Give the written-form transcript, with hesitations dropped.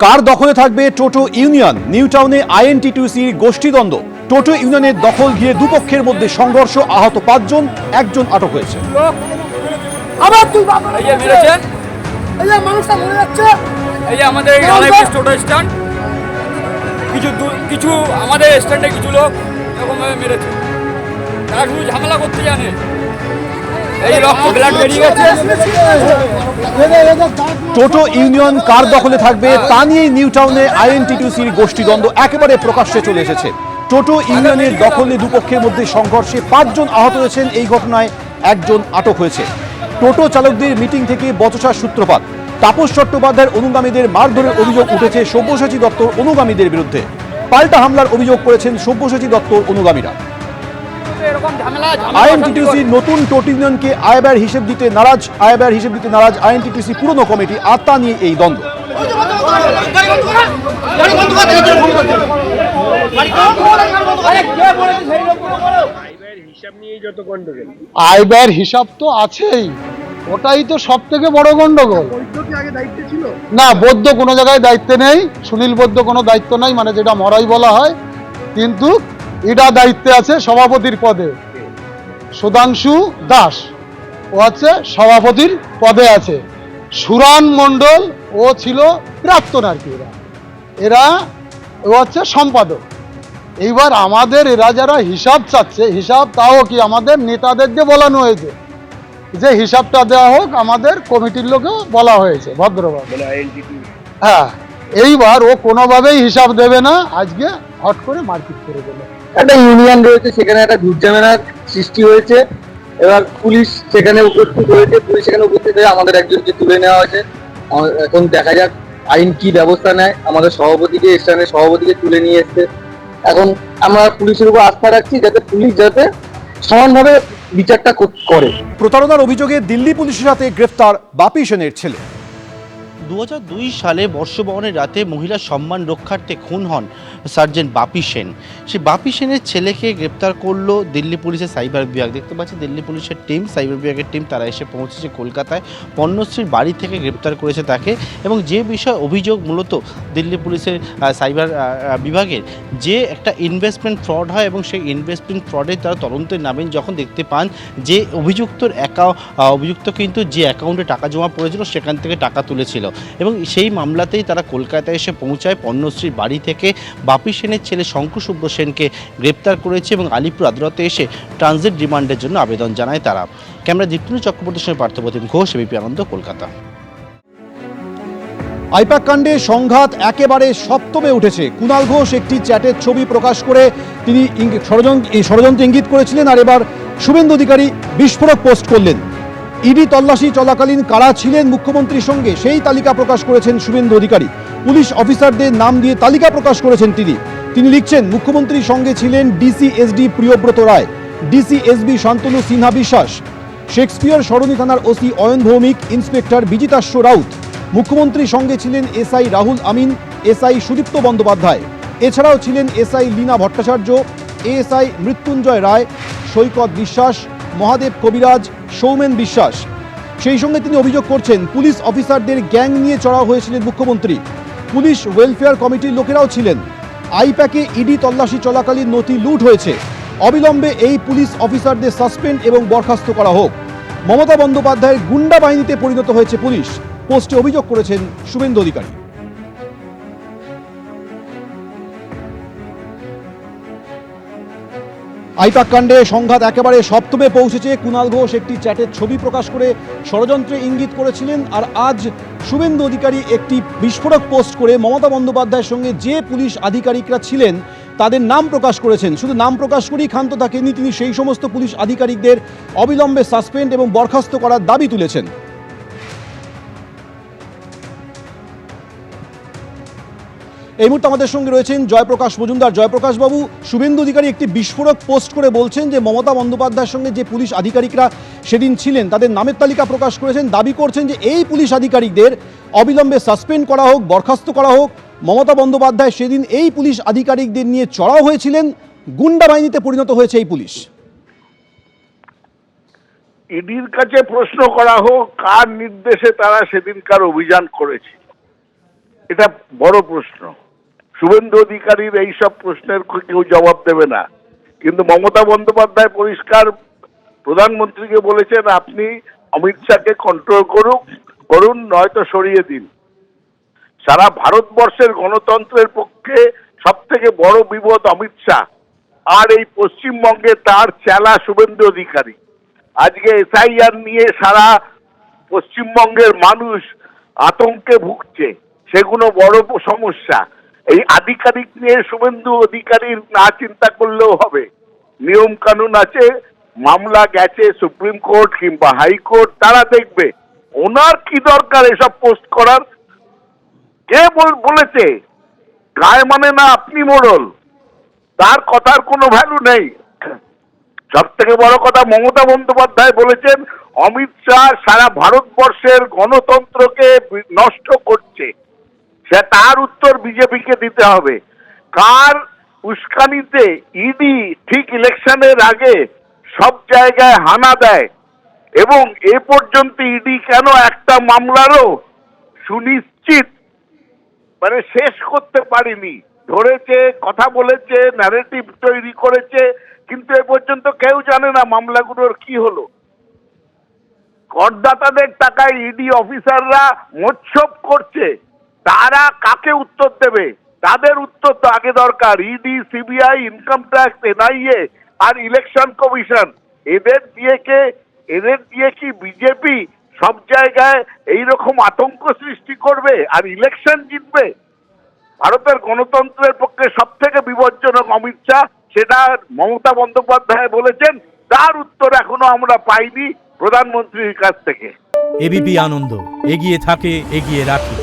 কার দখলে থাকবে টোটো union? New টাউনে আইএনটিটিউসির গোষ্ঠীদ্বন্দ্ব। টোটো ইউনিয়নের দখল ঘিরে দুপক্ষের মধ্যে সংঘর্ষ, আহত 5 জন, একজন আটক হয়েছে। আবার তুই এই যে মেরেছেন, এই যে মানুষটা মরে যাচ্ছে। এই যে আমাদের এই টোটো স্ট্যান্ড, কিছু আমাদের স্ট্যান্ডে কিছু লোক এরকমভাবে মেরেছে। তারা শুধু ঝামেলা করতে জানে। এই রক্ত ব্লাড বেরিয়ে গেছে। টোটো ইউনিয়ন কার দখলে থাকবে তা নিয়েই নিউ টাউনে আইএনটিটিউসির গোষ্ঠীদ্বন্দ্ব একেবারে প্রকাশ্যে চলে এসেছে। টোটো ইউনিয়নের দখলে দুপক্ষের মধ্যে সংঘর্ষে 5 জন আহত হয়েছেন। এই ঘটনায় একজন আটক হয়েছে। টোটো চালকদের মিটিং থেকে বচসার সূত্রপাত। তাপস চট্টোপাধ্যায়ের অনুগামীদের মারধরের অভিযোগ উঠেছে সব্যসাচী দত্তর অনুগামীদের বিরুদ্ধে। পাল্টা হামলার অভিযোগ করেছেন সব্যসাচী দত্তর অনুগামীরা। আইএনটিটিউসি নতুন টোটো ইউনিয়নকে আয়ব্যয়ের হিসেব দিতে নারাজ আইএনটিটিউসি পুরনো কমিটি। আত্মা নিয়ে এই দ্বন্দ্ব। আয়ব্যয়ের হিসাব তো আছেই, ওটাই তো সব থেকে বড় গন্ডগোল। না, বৌদ্ধ কোনো জায়গায় দায়িত্বে নেই, সুনীল বৌদ্ধ কোনো দায়িত্ব নাই, মানে যেটা মরাই বলা হয়। কিন্তু এটা দায়িত্বে আছে সভাপতির পদে সুধাংশু দাস, ও হচ্ছে সভাপতির পদে আছে। সুরান মণ্ডল, ও ছিল প্রাক্তন আর কি। এরা ও হচ্ছে সম্পাদক। এইবার আমাদের এরা যারা হিসাব চাচ্ছে, হিসাব তাও কি আমাদের নেতাদের দিয়ে বলানো হয়েছে যে হিসাবটা দেওয়া হোক, আমাদের কমিটির লোকেও বলা হয়েছে ভদ্রভাবে। হ্যাঁ, এইবার ও কোনোভাবেই হিসাব দেবে না, আজকে হট করে মারপিট করে দেবে। একটা ইউনিয়ন রয়েছে, সেখানে একটা ঝুটঝামেলার সৃষ্টি হয়েছে। এবার পুলিশ সেখানে উপস্থিত হয়েছে, আমাদের একজনকে তুলে নেওয়া হয়েছে। এখন দেখা যাক আইন কি ব্যবস্থা নেয়। আমাদের স্থানীয় সভাপতিকে তুলে নিয়ে এসছে। এখন আমরা পুলিশের উপর আস্থা রাখছি, যাতে পুলিশ সমানভাবে বিচারটা করে। প্রতারণার অভিযোগে দিল্লি পুলিশের সাথে গ্রেফতার বাপি সেনের ছেলে। 2002 সালে বর্ষবরণের রাতে মহিলা সম্মান রক্ষার্থে খুন হন সার্জেন্ট বাপি সেন। সেই বাপি সেনের ছেলেকে গ্রেপ্তার করলো দিল্লি পুলিশের সাইবার বিভাগ। দেখতে পাচ্ছি দিল্লি পুলিশের টিম, সাইবার বিভাগের টিম, তারা এসে পৌঁছেছে কলকাতায়। পণ্যশ্রীর বাড়ি থেকে গ্রেপ্তার করেছে তাকে। এবং যে বিষয় অভিযোগ, মূলত দিল্লি পুলিশের সাইবার বিভাগের যে একটা ইনভেস্টমেন্ট ফ্রড হয়, এবং সেই ইনভেস্টমেন্ট ফ্রডে তারা তদন্তে নামেন যখন দেখতে পান যে অভিযুক্ত কিন্তু যে অ্যাকাউন্টে টাকা জমা পড়েছিল সেখান থেকে টাকা তুলেছিল। এবং সেই মামলাতেই তারা কলকাতায় এসে পৌঁছায়। পণ্যশ্রীর বাড়ি থেকে বাপি সেনের ছেলে শঙ্কু শুভ্র সেনকে গ্রেপ্তার করেছে এবং আলিপুর আদালতে এসে ট্রানজিট রিমান্ডের জন্য আবেদন জানায় তারা। ক্যামেরা দীপ্তিনু চক্রবর্তীর সঙ্গে পার্থপ্রতিম ঘোষ, এবিপি আনন্দ, কলকাতা। আইপ্যাক কাণ্ডে সংঘাত একেবারে সপ্তমে উঠেছে। কুণাল ঘোষ একটি চ্যাটের ছবি প্রকাশ করে তিনি ষড়যন্ত্র ইঙ্গিত করেছিলেন, আর এবার শুভেন্দু অধিকারী বিস্ফোরক পোস্ট করলেন। ইডি তল্লাশি চলাকালীন কারা ছিলেন মুখ্যমন্ত্রীর সঙ্গে সেই তালিকা প্রকাশ করেছেন শুভেন্দু অধিকারী। পুলিশ অফিসারদের নাম দিয়ে তালিকা প্রকাশ করেছেন তিনি লিখছেন, মুখ্যমন্ত্রীর সঙ্গে ছিলেন ডিসিএসডি প্রিয়ব্রত রায়, ডিসিএসবি শান্তনু সিনহা বিশ্বাস, শেক্সপিয়ার সরণি থানার ওসি অয়ন ভৌমিক, ইন্সপেক্টর বিজিতাশ্ব রাউত। মুখ্যমন্ত্রীর সঙ্গে ছিলেন এসআই রাহুল আমিন, এসআই সুদীপ্ত বন্দ্যোপাধ্যায়। এছাড়াও ছিলেন এসআই লীনা ভট্টাচার্য, এএসআই মৃত্যুঞ্জয় রায়, সৈকত বিশ্বাস, মহাদেব কবিরাজ, সৌমেন বিশ্বাস। সেই সঙ্গে তিনি অভিযোগ করছেন পুলিশ অফিসারদের গ্যাং নিয়ে চড়াও হয়েছিলেন মুখ্যমন্ত্রী। পুলিশ ওয়েলফেয়ার কমিটির লোকেরাও ছিলেন। আইপ্যাকে ইডি তল্লাশি চলাকালীন নথি লুট হয়েছে। অবিলম্বে এই পুলিশ অফিসারদের সাসপেন্ড এবং বরখাস্ত করা হোক। মমতা বন্দ্যোপাধ্যায়ের গুন্ডা বাহিনীতে পরিণত হয়েছে পুলিশ, পোস্টে অভিযোগ করেছেন শুভেন্দু অধিকারী। আইপ্যাক কাণ্ডে সংঘাত একেবারে সপ্তমে পৌঁছেছে। কুণাল ঘোষ একটি চ্যাটের ছবি প্রকাশ করে ষড়যন্ত্রে ইঙ্গিত করেছিলেন, আর আজ শুভেন্দু অধিকারী একটি বিস্ফোরক পোস্ট করে মমতা বন্দ্যোপাধ্যায়ের সঙ্গে যে পুলিশ আধিকারিকরা ছিলেন তাদের নাম প্রকাশ করেছেন। শুধু নাম প্রকাশ করেই ক্ষান্ত থাকেননি, তিনি সেই সমস্ত পুলিশ আধিকারিকদের অবিলম্বে সাসপেন্ড এবং বরখাস্ত করার দাবি তুলেছেন। এই মুহূর্তে আমাদের সঙ্গে রয়েছেন জয়প্রকাশ মজুমদার। জয়প্রকাশ বাবু, শুভেন্দু অধিকারী একটি বিস্ফোরক পোস্ট করে বলছেন যে মমতা বন্দ্যোপাধ্যায়ের সঙ্গে যে পুলিশ আধিকারিকরা সেদিন ছিলেন তাদের নামের তালিকা প্রকাশ করেছেন, দাবি করছেন যে এই পুলিশ আধিকারিকদের অবিলম্বে সাসপেন্ড করা হোক, বরখাস্ত করা হোক। মমতা বন্দ্যোপাধ্যায় সেদিন এই পুলিশ আধিকারিকদের নিয়ে চড়াও হয়েছিলেন, গুন্ডা বাহিনীতে পরিণত হয়েছে এই পুলিশ। ইডির কাছে প্রশ্ন করা হোক কার নির্দেশে তারা সেদিনকার অভিযান করেছে। এটা বড় প্রশ্ন। শুভেন্দু অধিকারীর এইসব প্রশ্নের কেউ জবাব দেবে না, কিন্তু মমতা বন্দ্যোপাধ্যায় পরিষ্কার প্রধানমন্ত্রীকে বলেছেন আপনি অমিত শাহকে কন্ট্রোল করুন নয়তো সরিয়ে দিন। সারা ভারতবর্ষের গণতন্ত্রের পক্ষে সব থেকে বড় বিপদ অমিত শাহ, আর এই পশ্চিমবঙ্গে তার চেলা শুভেন্দু অধিকারী। আজকে এসআইআর নিয়ে সারা পশ্চিমবঙ্গের মানুষ আতঙ্কে ভুগছে, সেগুলো বড় সমস্যা। এই আধিকারিক নিয়ে শুভেন্দু অধিকারীর না চিন্তা করলেও হবে। নিয়ম কানুন আছে, মামলা গেছে সুপ্রিম কোর্ট কিংবা হাইকোর্ট, তারা দেখবে। ওনার কি দরকার এসব পোস্ট করার? কে বলেছে গায়ে মানে না আপনি মোড়ল? তার কথার কোনো ভ্যালু নেই। সব থেকে বড় কথা, মমতা বন্দ্যোপাধ্যায় বলেছেন অমিত শাহ সারা ভারতবর্ষের গণতন্ত্রকে নষ্ট করছে। সে তার উত্তর বিজেপিকে দিতে হবে। কার উস্কানিতে ইডি ঠিক ইলেকশনের আগে সব জায়গায় হানা দেয়, এবং এ পর্যন্ত ইডি কেন একটা মামলারও সুনিশ্চিত শেষ করতে পারেনি? ধরেছে, কথা বলেছে, ন্যারেটিভ তৈরি করেছে, কিন্তু এ পর্যন্ত কেউ জানে না মামলাগুলোর কি হলো। করদাতাদের টাকায় ইডি অফিসাররা মোৎসব করছে, তারা কাকে উত্তর দেবে? তাদের উত্তর তো আগে দরকার। ED, CBI, income tax, NIA আর ইলেকশন কমিশন, এদের দিয়ে কি বিজেপি সব জায়গায় এইরকম আতঙ্ক সৃষ্টি করবে আর ইলেকশন জিতবে? ভারতের গণতন্ত্রের পক্ষে সব থেকে বিপজ্জনক অমিত শাহ, সেটা মমতা বন্দ্যোপাধ্যায় বলেছেন। তার উত্তর এখনো আমরা পাইনি প্রধানমন্ত্রীর কাছ থেকে। এবিপি আনন্দ এগিয়ে থাকে, এগিয়ে রাখে।